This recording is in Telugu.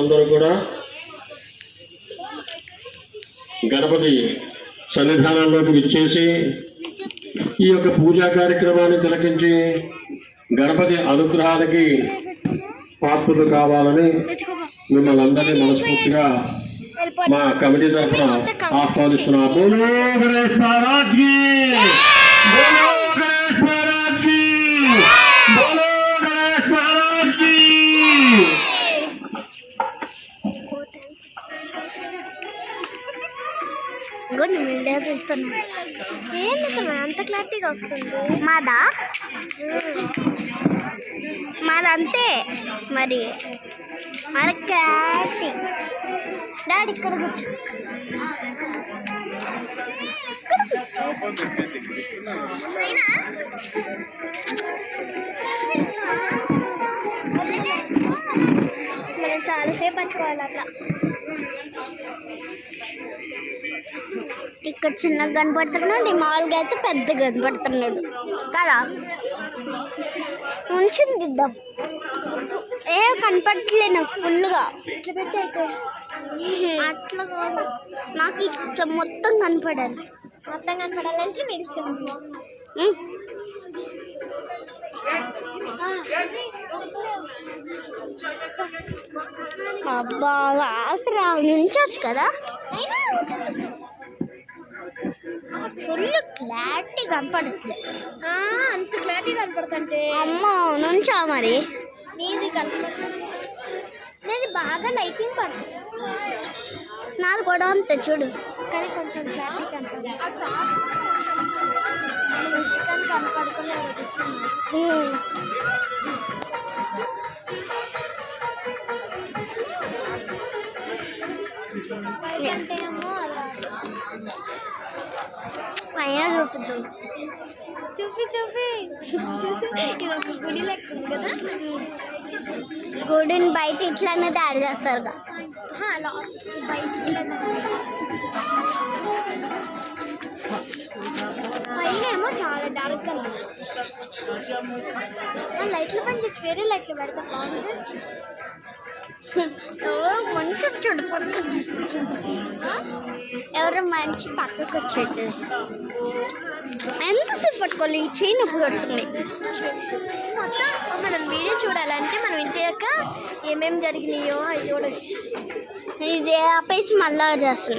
అందరూ కూడా గణపతి సన్నిధానంలోకి విచ్చేసి ఈ యొక్క పూజా కార్యక్రమాన్ని తిలకించి గణపతి అనుగ్రహాలకి పాత్రలు కావాలని మిమ్మల్ని అందరినీ మనస్ఫూర్తిగా మా కమిటీ తరఫున ఆహ్వానిస్తున్నాము. అంత క్లారిటీగా వస్తుంది. మాదంతే మరి మన క్లారిటీ. డాడీ ఇక్కడ కూర్చో. మనం చాలాసేపు పట్టుకోవాలి అట్లా. ఇక్కడ చిన్నగా కనపడుతున్నాడు, మామూలుగా అయితే పెద్దగా కనపడుతున్నాడు కదా. ఉంచుని దిద్దాం. కనపడట్లే నాకు ఫుల్గా. ఇట్లా పెట్టి అయితే అట్లా కాదు, నాకు ఇట్లా మొత్తం కనపడాలి. మొత్తం కనపడాలంటే నిలిచింది. అబ్బా అసలు నుంచోచ్చు కదా. ఫుల్ క్లారిటీ కనపడట్లే. అంత క్లారిటీ కనపడుతుంటే అమ్మ నుంచా మరి. నీది కనపడుతుంది, నీది బాగా లైటింగ్ పడుతుంది. నాది కూడా అంతే చూడు, కానీ కొంచెం క్లారిటీ కనపడుతుంది. కనపడకుండా అంటే ఏమో పైన చూపుతాం. చూపి ఇది ఒక గుడి లెక్క ఉంది కదా. గుడిని బయట ఇట్లానే తయారు చేస్తారు కదా. బయట పైన ఏమో చాలా డార్క్గా ఉంది. లైట్లు పని చేసి వేరే లైట్లు పెడతా బాగుంది. మంచి చూడు పక్కకి, ఎవరో మంచి పక్కకు వచ్చాడు. ఎంతసేపు పట్టుకోవాలి, ఈ చేయి నొప్పి కొడుతుంది. మొత్తం మనం వీడియో చూడాలంటే మనం ఇంటిక ఏమేమి జరిగినాయో అది చూడవచ్చు. ఇది ఆపేసి మళ్ళా చేస్తున్నాం.